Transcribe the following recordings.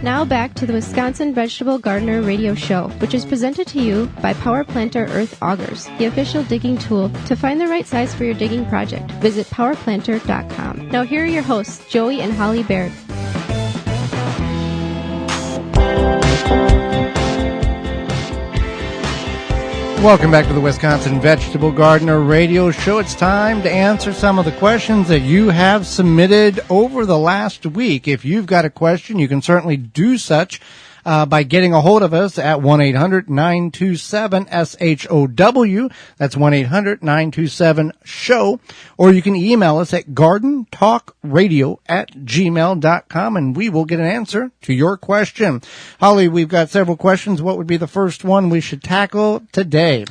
Now back to the Wisconsin Vegetable Gardener Radio Show, which is presented to you by Power Planter Earth Augers, the official digging tool. To find the right size for your digging project, visit powerplanter.com. Now here are your hosts, Joey and Holly Baird. Welcome back to the Wisconsin Vegetable Gardener Radio Show. It's time to answer some of the questions that you have submitted over the last week. If you've got a question, you can certainly do such by getting a hold of us at 1-800-927-SHOW. That's 1-800-927-SHOW. Or you can email us at gardentalkradio@gmail.com, and we will get an answer to your question. Holly, we've got several questions. What would be the first one we should tackle today?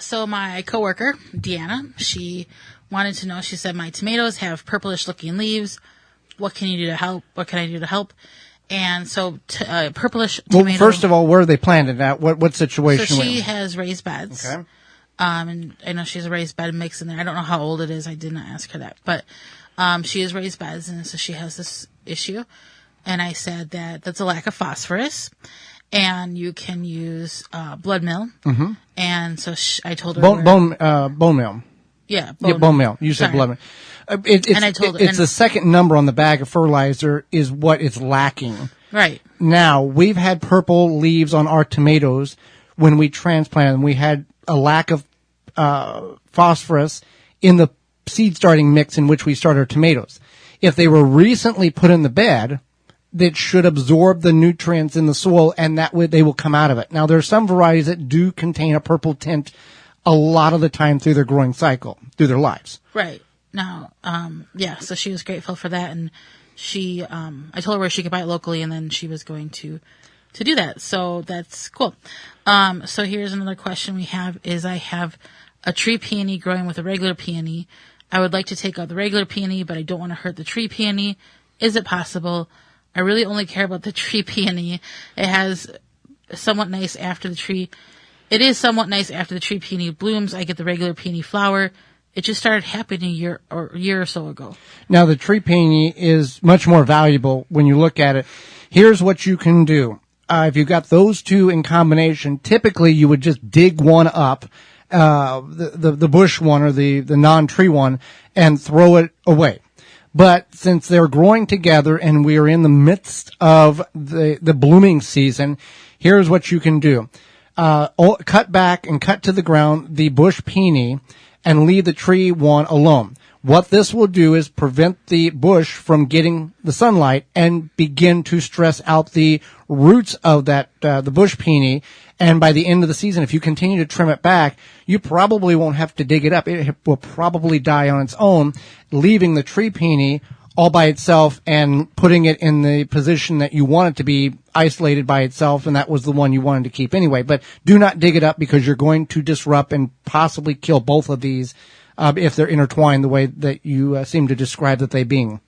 So my coworker, Deanna, she wanted to know, she said, my tomatoes have purplish looking leaves. What can you do to help? What can I do to help? And so, purplish tomato. Well, first of all, where are they planted at? What situation? So she has raised beds. Okay. And I know she has a raised bed mix in there. I don't know how old it is. I did not ask her that. But, she has raised beds, and so she has this issue. And I said that that's a lack of phosphorus. And you can use, blood meal. Mm-hmm. And so I told her. Bone meal. Yeah. Bone meal. You said blood meal. It's the second number on the bag of fertilizer is what is lacking. Right. Now, we've had purple leaves on our tomatoes when we transplanted them. We had a lack of phosphorus in the seed starting mix in which we start our tomatoes. If they were recently put in the bed, that should absorb the nutrients in the soil, and that way they will come out of it. Now, there are some varieties that do contain a purple tint a lot of the time through their growing cycle, through their lives. Right. Now, so she was grateful for that, and she, I told her where she could buy it locally, and then she was going to do that. So that's cool. So here's another question we have is I have a tree peony growing with a regular peony. I would like to take out the regular peony, but I don't want to hurt the tree peony. Is it possible? I really only care about the tree peony. It has somewhat nice after the tree. It is somewhat nice after the tree peony blooms. I get the regular peony flower. It just started happening a year or so ago. Now, the tree peony is much more valuable when you look at it. Here's what you can do. If you've got those two in combination, typically you would just dig one up, the bush one or the non-tree one, and throw it away. But since they're growing together and we are in the midst of the blooming season, here's what you can do. Cut back and cut to the ground the bush peony and leave the tree one alone. What this will do is prevent the bush from getting the sunlight and begin to stress out the roots of that the bush peony. And by the end of the season, if you continue to trim it back, you probably won't have to dig it up. It will probably die on its own, leaving the tree peony all by itself and putting it in the position that you want it to be, isolated by itself, and that was the one you wanted to keep anyway. But do not dig it up because you're going to disrupt and possibly kill both of these if they're intertwined the way that you seem to describe that they being.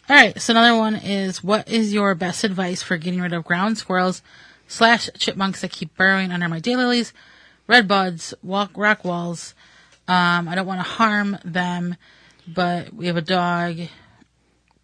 All right, so another one is, what is your best advice for getting rid of ground squirrels / chipmunks that keep burrowing under my daylilies, red buds, rock walls? I don't want to harm them, but we have a dog.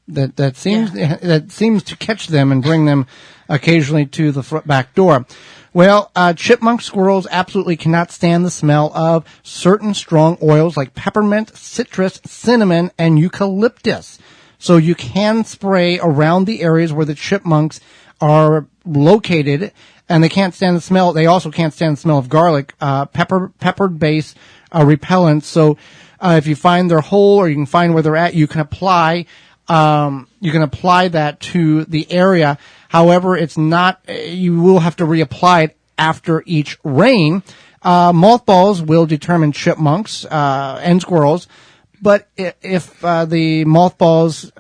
That seems to catch them and bring them occasionally to the back door. Well, chipmunk squirrels absolutely cannot stand the smell of certain strong oils like peppermint, citrus, cinnamon, and eucalyptus. So you can spray around the areas where the chipmunks are located, and they can't stand the smell. They also can't stand the smell of garlic, peppered base repellent. So if you find their hole or you can find where they're at, you can apply that to the area. However, it's not, you will have to reapply it after each rain. Mothballs will determine chipmunks, and squirrels. But if the mothballs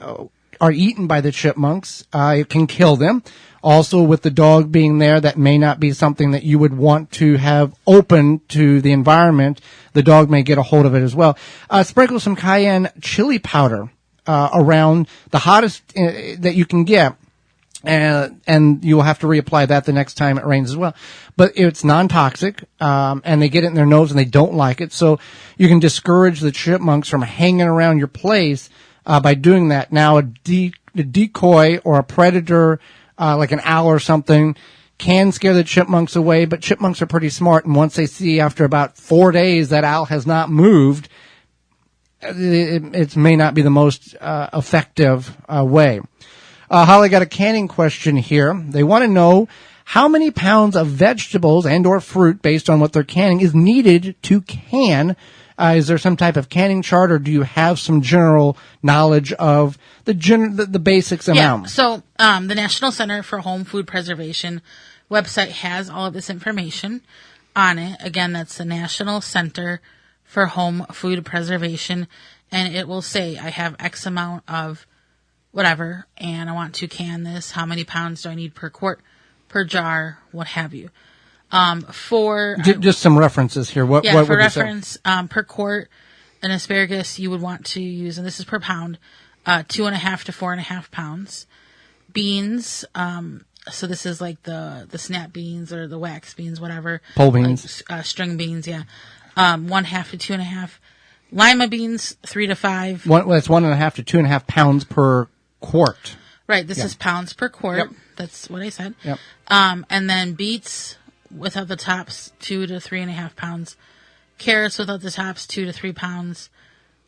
are eaten by the chipmunks, it can kill them. Also, with the dog being there, that may not be something that you would want to have open to the environment. The dog may get a hold of it as well. Sprinkle some cayenne chili powder around the hottest that you can get. And you will have to reapply that the next time it rains as well. But it's non-toxic, and they get it in their nose and they don't like it. So you can discourage the chipmunks from hanging around your place by doing that. Now, a decoy or a predator like an owl or something, can scare the chipmunks away, but chipmunks are pretty smart, and once they see after about 4 days that owl has not moved, it may not be the most effective way. Holly got a canning question here. They want to know how many pounds of vegetables and or fruit, based on what they're canning, is needed to can. Is there some type of canning chart, or do you have some general knowledge of the basics amount? Yeah, so the National Center for Home Food Preservation website has all of this information on it. Again, that's the National Center for Home Food Preservation, and it will say, I have X amount of whatever, and I want to can this. How many pounds do I need per quart, per jar, what have you? Just some references here. What for would you reference, per quart, an asparagus you would want to use, and this is per pound, 2.5 to 4.5 pounds. Beans, so this is like the snap beans or the wax beans, whatever. Pole beans. Like, string beans, yeah. 1.5 to 2.5. Lima beans, 3 to 5. That's 1.5 to 2.5 pounds per quart. Right, this is pounds per quart. Yep. That's what I said. Yep. And then beets without the tops, 2 to 3.5 pounds. Carrots without the tops, 2 to 3 pounds.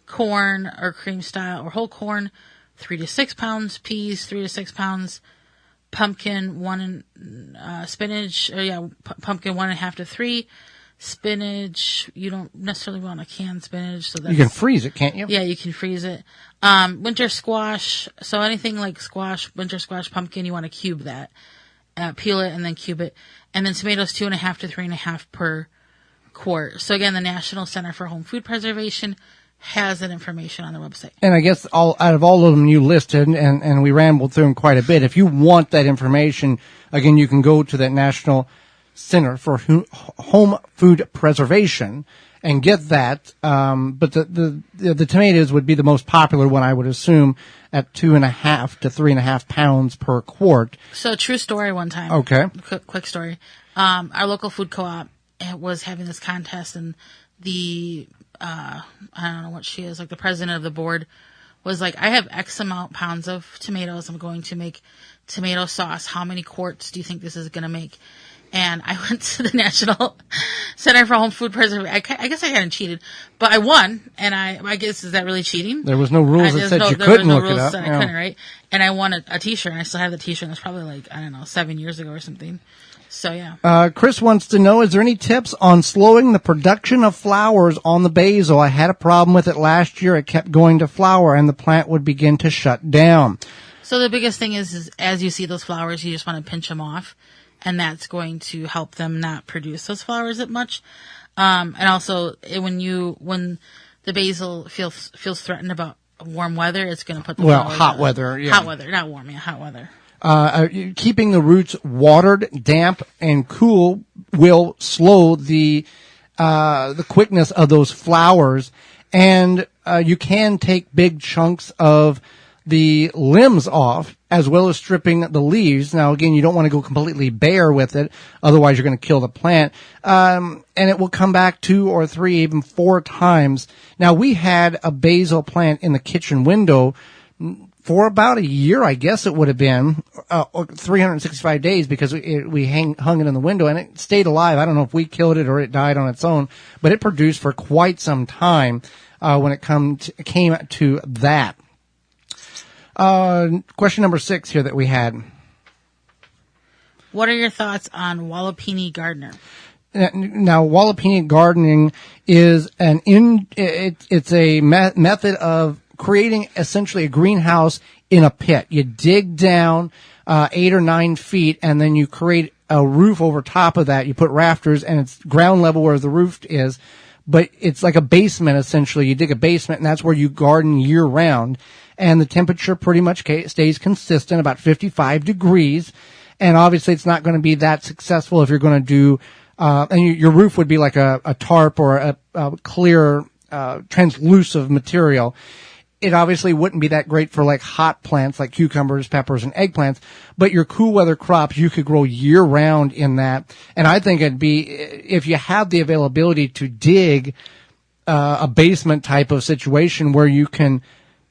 Corn or cream style or whole corn, 3 to 6 pounds. Peas, 3 to 6 pounds. Pumpkin, spinach, pumpkin 1.5 to 3. Spinach, you don't necessarily want to can spinach, so that's, you can freeze it, can't you? Yeah, you can freeze it. Winter squash, so anything like squash, winter squash, pumpkin, you want to cube that. Peel it and then cube it. And then tomatoes, 2.5 to 3.5 per quart. So again, the National Center for Home Food Preservation has that information on their website. And I guess out of all of them you listed, and we rambled through them quite a bit, if you want that information, again, you can go to that National Center for Home Food Preservation and get that. But the tomatoes would be the most popular one, I would assume, at 2.5 to 3.5 pounds per quart. So true story one time. Okay. Quick story. Our local food co-op was having this contest, and the, I don't know what she is, like the president of the board was like, I have X amount pounds of tomatoes. I'm going to make tomato sauce. How many quarts do you think this is going to make? And I went to the National Center for Home Food Preservation. I guess I kind of cheated, but I won. And I guess, is that really cheating? There was no rules that said you couldn't look it up. I couldn't, right? And I won a t-shirt, and I still have the t-shirt. That's probably like, I don't know, 7 years ago or something. So yeah. Chris wants to know, is there any tips on slowing the production of flowers on the basil? I had a problem with it last year. It kept going to flower and the plant would begin to shut down. So the biggest thing is as you see those flowers, you just want to pinch them off. And that's going to help them not produce those flowers that much. And also, when the basil feels threatened about warm weather, it's going to put the flowers hot weather, yeah. Hot weather, not warm, yeah, hot weather. Keeping the roots watered, damp, and cool will slow the quickness of those flowers. And you can take big chunks of the limbs off, as well as stripping the leaves. Now, again, you don't want to go completely bare with it, otherwise you're going to kill the plant. And it will come back 2 or 3, even 4 times. Now, we had a basil plant in the kitchen window for about a year, I guess it would have been, 365 days, because we hung it in the window, and it stayed alive. I don't know if we killed it or it died on its own, but it produced for quite some time when it came to that. Question number 6 here that we had. What are your thoughts on Wallapini Gardener? Now, Wallapini gardening is it's a method of creating essentially a greenhouse in a pit. You dig down 8 or 9 feet, and then you create a roof over top of that. You put rafters, and it's ground level where the roof is, but it's like a basement essentially. You dig a basement, and that's where you garden year round. And the temperature pretty much stays consistent, about 55 degrees. And obviously it's not going to be that successful if you're going to do, and your roof would be like a tarp or a clear, translucent material. It obviously wouldn't be that great for like hot plants like cucumbers, peppers, and eggplants, but your cool weather crops, you could grow year round in that. And I think it'd be, if you have the availability to dig, a basement type of situation where you can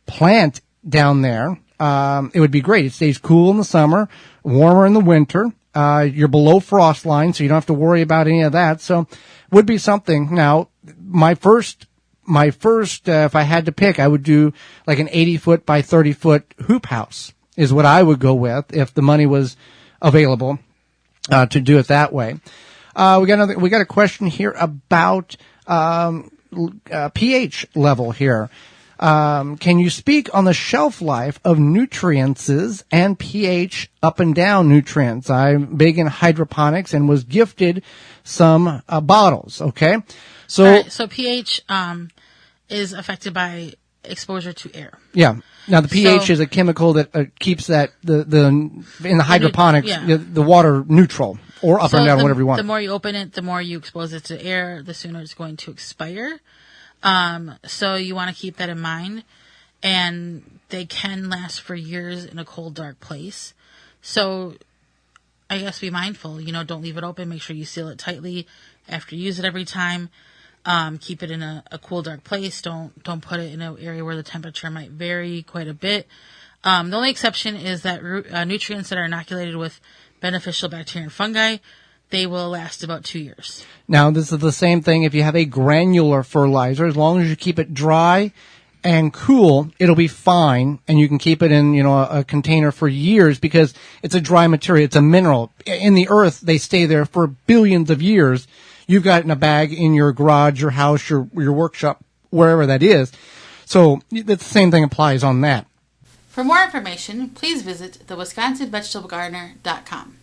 plant down there it would be great. It stays cool in the summer, warmer in the winter. You're below frost line, so you don't have to worry about any of that. So would be something. Now, my first, if I had to pick, I would do like an 80-foot by 30-foot hoop house is what I would go with if the money was available, to do it that way. We got a question here about, pH level here. Can you speak on the shelf life of nutrients and pH up and down nutrients? I'm big in hydroponics and was gifted some bottles. Okay, so pH is affected by exposure to air. Yeah. Now the pH is a chemical that keeps that in the hydroponics the water neutral or up and down, whatever you want. The more you open it, the more you expose it to air, the sooner it's going to expire. So you want to keep that in mind, and they can last for years in a cold, dark place. So I guess be mindful, don't leave it open. Make sure you seal it tightly after you use it every time. Keep it in a cool, dark place. Don't put it in an area where the temperature might vary quite a bit. The only exception is that nutrients that are inoculated with beneficial bacteria and fungi, they will last about 2 years. Now, this is the same thing if you have a granular fertilizer. As long as you keep it dry and cool, it'll be fine, and you can keep it in, a container for years because it's a dry material. It's a mineral. In the earth, they stay there for billions of years. You've got it in a bag in your garage, your house, your workshop, wherever that is. So the same thing applies on that. For more information, please visit thewisconsinvegetablegardener.com.